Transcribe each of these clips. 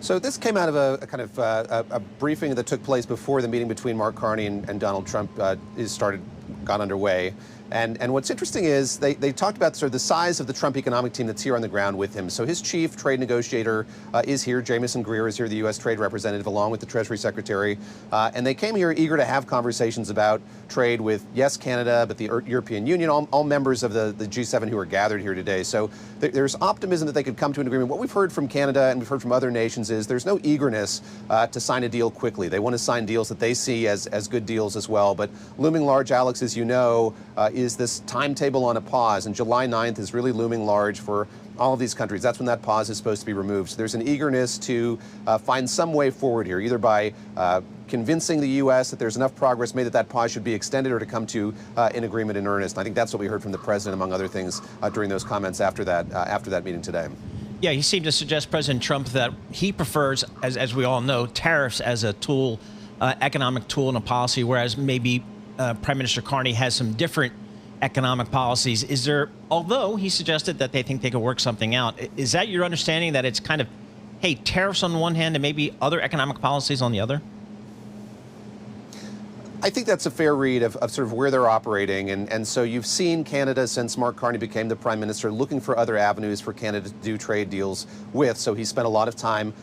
So this came out of a kind of a briefing that took place before the meeting between Mark Carney and Donald Trump got underway. And what's interesting is they talked about sort of the size of the Trump economic team that's here on the ground with him. So his chief trade negotiator is here. Gura is here, the U.S. trade representative, along with the Treasury Secretary. And they came here eager to have conversations about trade with, yes, Canada, but the European Union, all members of the G7 who are gathered here today. So there's optimism that they could come to an agreement. What we've heard from Canada and we've heard from other nations is there's no eagerness to sign a deal quickly. They want to sign deals that they see as good deals as well. But looming large, Alex, as you know, is this timetable on a pause, and July 9th is really looming large for all of these countries. That's when that pause is supposed to be removed. So there's an eagerness to find some way forward here, either by convincing the U.S. that there's enough progress made that pause should be extended, or to come to an agreement in earnest. And I think that's what we heard from the president, among other things, during those comments after that meeting today. Yeah, he seemed to suggest, President Trump, that he prefers, as we all know, tariffs as a tool, economic tool and a policy, whereas maybe Prime Minister Carney has some different economic policies. Is there, although he suggested that they think they could work something out, is that your understanding, that it's kind of, hey, tariffs on the one hand and maybe other economic policies on the other? I think that's a fair read of sort of where they're operating. And so you've seen Canada, since Mark Carney became the prime minister, looking for other avenues for Canada to do trade deals with. So he spent a lot of time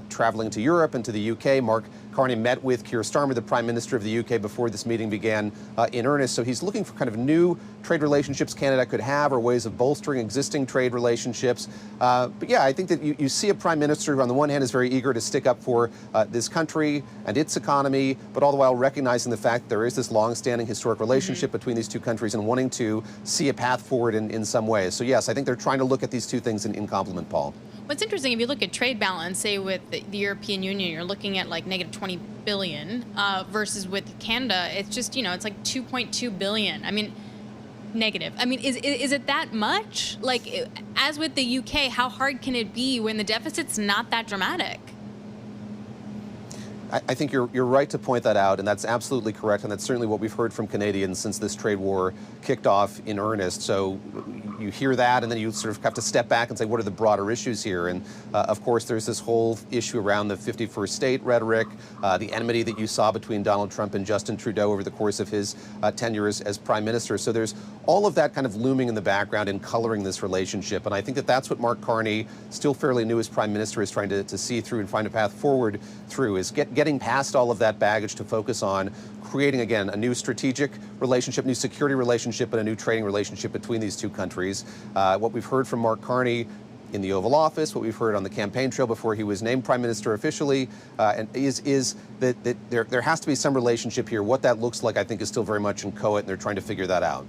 traveling to Europe and to the UK. Mark Carney met with Keir Starmer, the Prime Minister of the UK, before this meeting began in earnest. So he's looking for kind of new trade relationships Canada could have, or ways of bolstering existing trade relationships. But yeah, I think that you see a Prime Minister who, on the one hand, is very eager to stick up for this country and its economy, but all the while recognizing the fact that there is this long-standing historic relationship between these two countries, and wanting to see a path forward in some ways. So yes, I think they're trying to look at these two things in complement, Paul. What's interesting, if you look at trade balance, say with the European Union, you're looking at like negative 20 billion versus with Canada, it's just, it's like 2.2 billion. I mean, negative. I mean, is it that much? Like, as with the UK, how hard can it be when the deficit's not that dramatic? I think you're right to point that out, and that's absolutely correct, and that's certainly what we've heard from Canadians since this trade war kicked off in earnest. So you hear that, and then you sort of have to step back and say, what are the broader issues here? And of course, there's this whole issue around the 51st state rhetoric, the enmity that you saw between Donald Trump and Justin Trudeau over the course of his tenure as prime minister. So there's all of that kind of looming in the background and coloring this relationship. And I think that that's what Mark Carney, still fairly new as prime minister, is trying to see through and find a path forward through, is getting past all of that baggage to focus on creating, again, a new strategic relationship, new security relationship, and a new trading relationship between these two countries. What we've heard from Mark Carney in the Oval Office, what we've heard on the campaign trail before he was named prime minister officially, is that there has to be some relationship here. What that looks like, I think, is still very much inchoate, and they're trying to figure that out.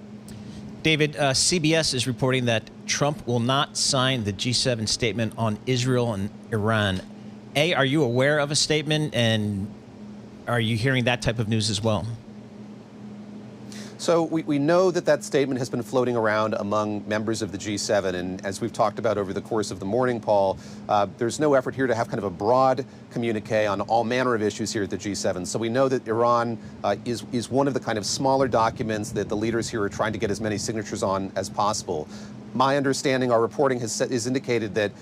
David, CBS is reporting that Trump will not sign the G7 statement on Israel and Iran. A, are you aware of a statement, and are you hearing that type of news as well? So we know that statement has been floating around among members of the G7, and as we've talked about over the course of the morning, Paul, there's no effort here to have kind of a broad communique on all manner of issues here at the G7. So we know that Iran is one of the kind of smaller documents that the leaders here are trying to get as many signatures on as possible. My understanding, our reporting has indicated that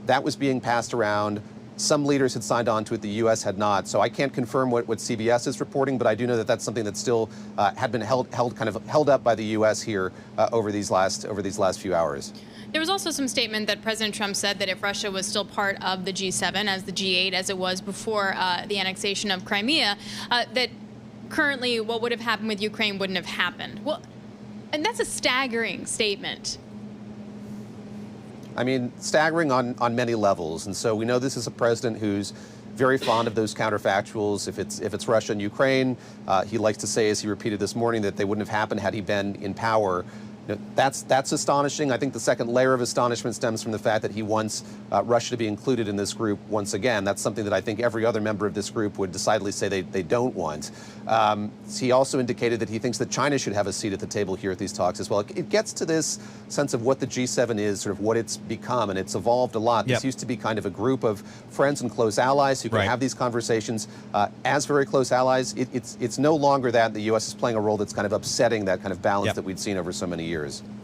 that was being passed around. Some leaders had signed on to it, the U.S. had not. So I can't confirm what CBS is reporting, but I do know that that's something that still had been held up by the U.S. here over these last few hours. There was also some statement that President Trump said that if Russia was still part of the G7, as the G8, as it was before the annexation of Crimea, that currently what would have happened with Ukraine wouldn't have happened. Well, and that's a staggering statement. I mean, staggering on many levels. And so we know this is a president who's very fond of those counterfactuals. If it's Russia and Ukraine, he likes to say, as he repeated this morning, that they wouldn't have happened had he been in power. That's astonishing. I think the second layer of astonishment stems from the fact that he wants Russia to be included in this group once again. That's something that I think every other member of this group would decidedly say they don't want. He also indicated that he thinks that China should have a seat at the table here at these talks as well. It gets to this sense of what the G7 is, sort of what it's become, and it's evolved a lot. This used to be kind of a group of friends and close allies who can have these conversations as very close allies. It's no longer that. The U.S. is playing a role that's kind of upsetting that kind of balance that we'd seen over so many years.